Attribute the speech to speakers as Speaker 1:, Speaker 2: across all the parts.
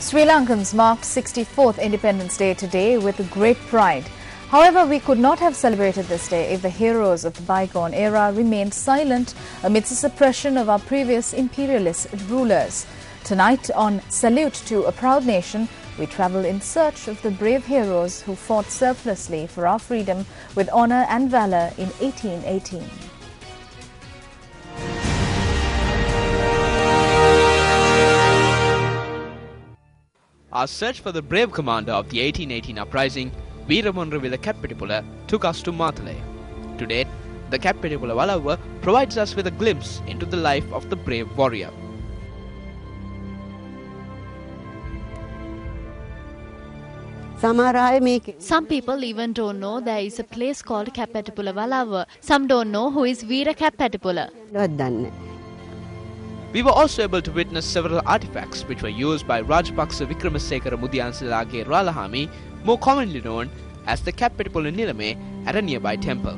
Speaker 1: Sri Lankans marked 64th Independence Day today with great pride. However, we could not have celebrated this day if the heroes of the bygone era remained silent amidst the suppression of our previous imperialist rulers. Tonight, on Salute to a Proud Nation, we travel in search of the brave heroes who fought selflessly for our freedom with honor and valor in 1818.
Speaker 2: Our search for the brave commander of the 1818 uprising, Veeramunravila Kappetipula, took us to Matale. To date, the Kappetipula Valawa provides us with a glimpse into the life of the brave warrior.
Speaker 3: Some people even don't know there is a place called Kappetipula Valawa. Some don't know who is Veera Kappetipula.
Speaker 2: We were also able to witness several artifacts which were used by Rajapaksa Vikramasekara Mudiyansilage Ralahami, more commonly known as the Kappetipula Nilame, at a nearby temple.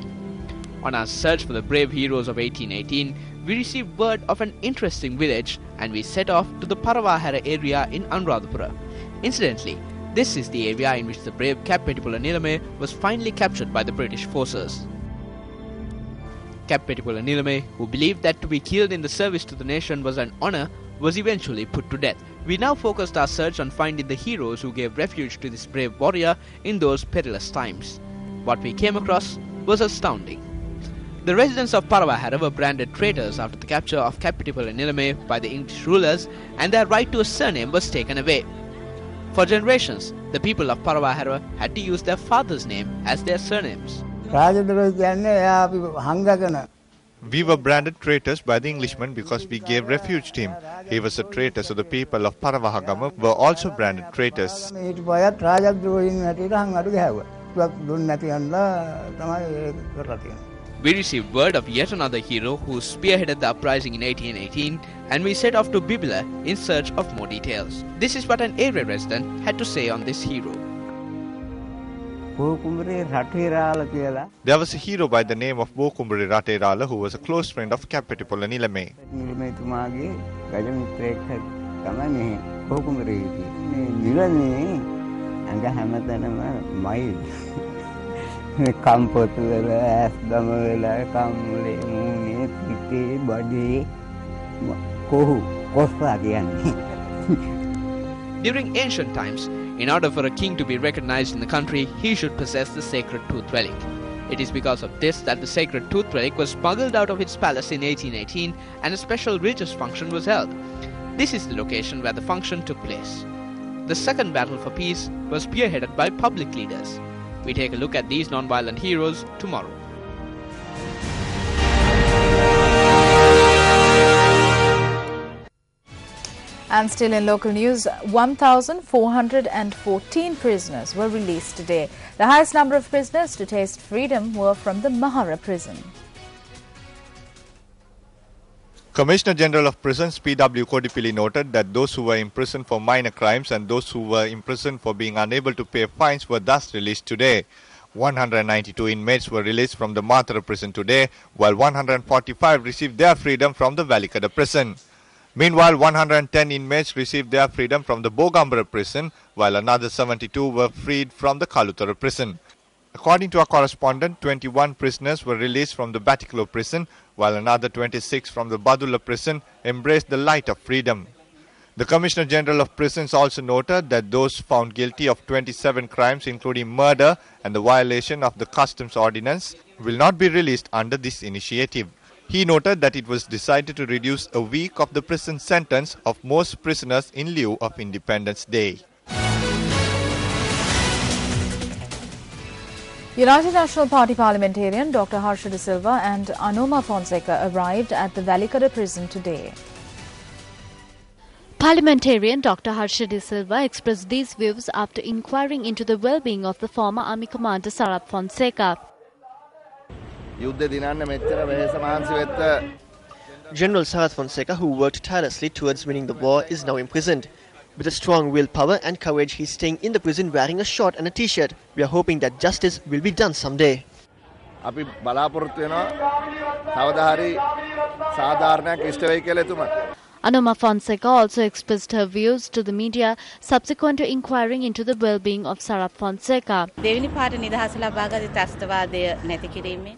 Speaker 2: On our search for the brave heroes of 1818, we received word of an interesting village and we set off to the Paravahara area in Anuradhapura. Incidentally, this is the area in which the brave Kappetipula Nilame was finally captured by the British forces. Kappetipula Nilame, who believed that to be killed in the service to the nation was an honor, was eventually put to death. We now focused our search on finding the heroes who gave refuge to this brave warrior in those perilous times. What we came across was astounding. The residents of Paravahara were branded traitors after the capture of Kappetipula Nilame by the English rulers, and their right to a surname was taken away. For generations, the people of Paravahara had to use their father's name as their surnames.
Speaker 4: We were branded traitors by the Englishman because we gave refuge to him. He was a traitor, so the people of Paravahagama were also branded traitors.
Speaker 2: We received word of yet another hero who spearheaded the uprising in 1818, and we set off to Bibila in search of more details. This is what an area resident had to say on this hero.
Speaker 4: There was a hero by the name of Bokumburi Raterala who was a close friend of Kappetipula Nilame.
Speaker 2: During ancient times, in order for a king to be recognized in the country, he should possess the sacred tooth relic. It is because of this that the sacred tooth relic was smuggled out of its palace in 1818 and a special religious function was held. This is the location where the function took place. The second battle for peace was spearheaded by public leaders. We take a look at these non-violent heroes tomorrow.
Speaker 1: And still in local news, 1,414 prisoners were released today. The highest number of prisoners to taste freedom were from the Mahara prison.
Speaker 4: Commissioner General of Prisons P-2 Kodipili noted that those who were imprisoned for minor crimes and those who were imprisoned for being unable to pay fines were thus released today. 192 inmates were released from the Mathura prison today, while 145 received their freedom from the Valikada prison. Meanwhile, 110 inmates received their freedom from the Bogambara prison, while another 72 were freed from the Kalutara prison. According to our correspondent, 21 prisoners were released from the Batikalo prison, while another 26 from the Badula prison embraced the light of freedom. The Commissioner General of Prisons also noted that those found guilty of 27 crimes including murder and the violation of the Customs Ordinance will not be released under this initiative. He noted that it was decided to reduce a week of the prison sentence of most prisoners in lieu of Independence Day.
Speaker 1: United National Party parliamentarian Dr. Harsha De Silva and Anoma Fonseca arrived at the Valikada prison today.
Speaker 3: Parliamentarian Dr. Harsha De Silva expressed these views after inquiring into the well-being of the former Army Commander Sarath Fonseca.
Speaker 5: General Sarath Fonseca, who worked tirelessly towards winning the war, is now imprisoned. With a strong willpower and courage, he is staying in the prison wearing a short and a t-shirt. We are hoping that justice will be done someday.
Speaker 3: Anoma Fonseca also expressed her views to the media subsequent to inquiring into the well-being of Sarath Fonseca.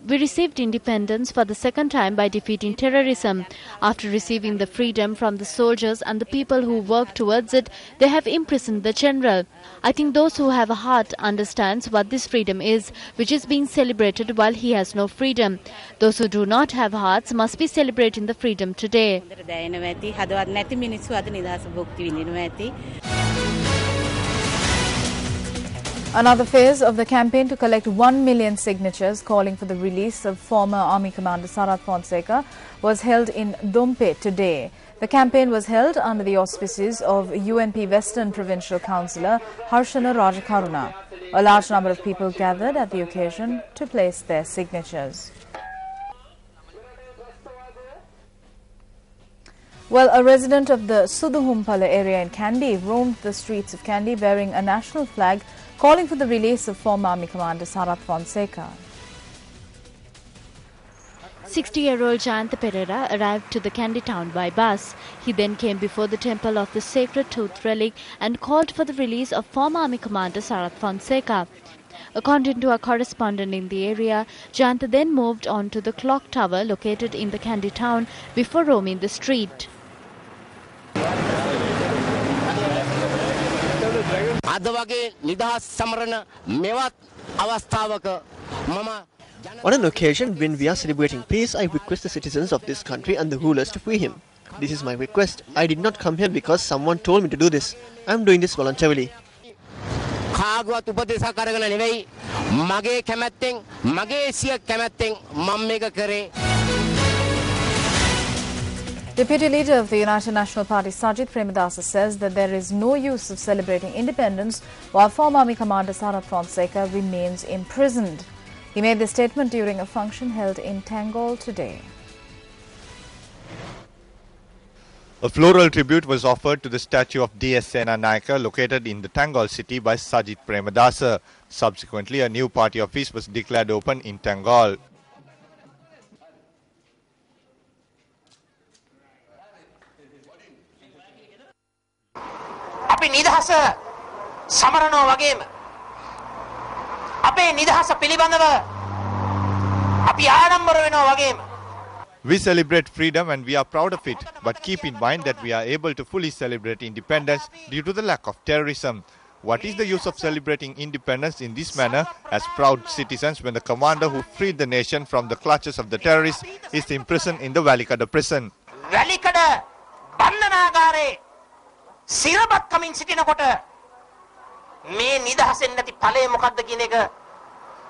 Speaker 3: We received independence for the second time by defeating terrorism. After receiving the freedom from the soldiers and the people who work towards it, they have imprisoned the general. I think those who have a heart understands what this freedom is, which is being celebrated while he has no freedom. Those who do not have hearts must be celebrating the freedom today.
Speaker 1: Another phase of the campaign to collect 1 million signatures calling for the release of former Army Commander Sarath Fonseca was held in Dompe today. The campaign was held under the auspices of UNP Western Provincial Councillor Harshana Rajakaruna. A large number of people gathered at the occasion to place their signatures. Well, a resident of the Suduhumpala area in Kandy roamed the streets of Kandy bearing a national flag calling for the release of former Army Commander Sarath Fonseca.
Speaker 3: 60-year-old Jayantha Pereira arrived to the Kandy town by bus. He then came before the temple of the Sacred Tooth relic and called for the release of former Army Commander Sarath Fonseca. According to our correspondent in the area, Jayantha then moved on to the clock tower located in the Kandy town before roaming the street.
Speaker 5: On an occasion when we are celebrating peace, I request the citizens of this country and the rulers to free him. This is my request. I did not come here because someone told me to do this. I am doing this voluntarily.
Speaker 1: Deputy Leader of the United National Party, Sajith Premadasa, says that there is no use of celebrating independence while former Army Commander Sarath Fonseca remains imprisoned. He made this statement during a function held in Tangol today.
Speaker 4: A floral tribute was offered to the statue of D.S. Sena Nayaka located in the Tangol city by Sajith Premadasa. Subsequently, a new party office was declared open in Tangol.
Speaker 6: අපි නිදහස සමරනවා වගේම අපේ නිදහස පිළිබඳව අපි ආඩම්බර වෙනවා වගේම
Speaker 4: We celebrate freedom and we are proud of it, but keep in mind that we are able to fully celebrate independence due to the lack of terrorism. What is the use of celebrating independence in this manner as proud citizens when the commander who freed the nation from the clutches of the terrorists is imprisoned in the Walikada prison?
Speaker 6: Welikada බන්ධනාගාරේ සිරපත් කමින් සිටිනකොට මේ නිදහසෙන් නැති ඵලය මොකක්ද කියන එක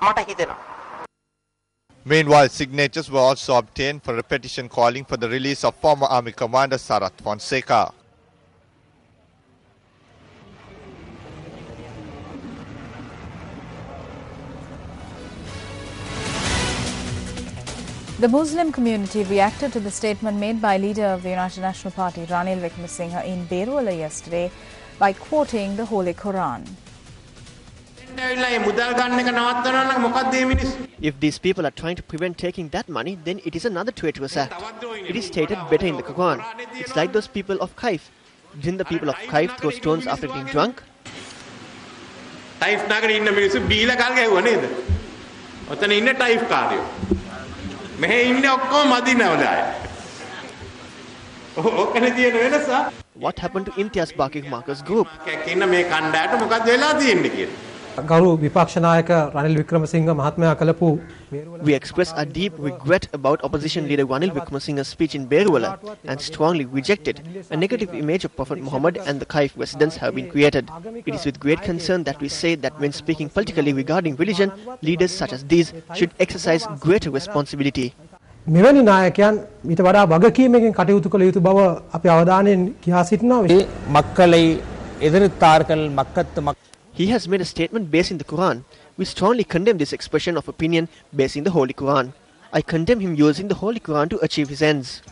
Speaker 6: මට හිතෙනවා.
Speaker 4: Meanwhile, signatures were also obtained for a petition calling for the release of former Army Commander Sarath Fonseca.
Speaker 1: The Muslim community reacted to the statement made by leader of the United National Party, Ranil Wickremesinghe, in Beruwala yesterday by quoting the Holy Quran.
Speaker 5: If these people are trying to prevent taking that money, then it is another traitorous act. It is stated better in the Quran. It's like those people of Kaif. Didn't the people of Kaif throw stones after being drunk? What happened to Imtiaz Baqi Marcus group? We express our deep regret about opposition leader Ranil Wickremesinghe's speech in Beruwala and strongly rejected a negative image of Prophet Muhammad and the Kaif residents have been created. It is with great concern that we say that when speaking politically regarding religion, leaders such as these should exercise greater responsibility.
Speaker 7: මෙවැනි නායකයන් ඊට වඩා වගකීමකින් කටයුතු කළ යුතු බව අපි අවධානයෙන් කියා සිටිනවා.
Speaker 8: මක්කලයි එදිරිතාර්කල් මක්කත්
Speaker 5: He has made a statement based in the Quran. We strongly condemn this expression of opinion based in the Holy Quran. I condemn him using the Holy Quran to achieve his ends.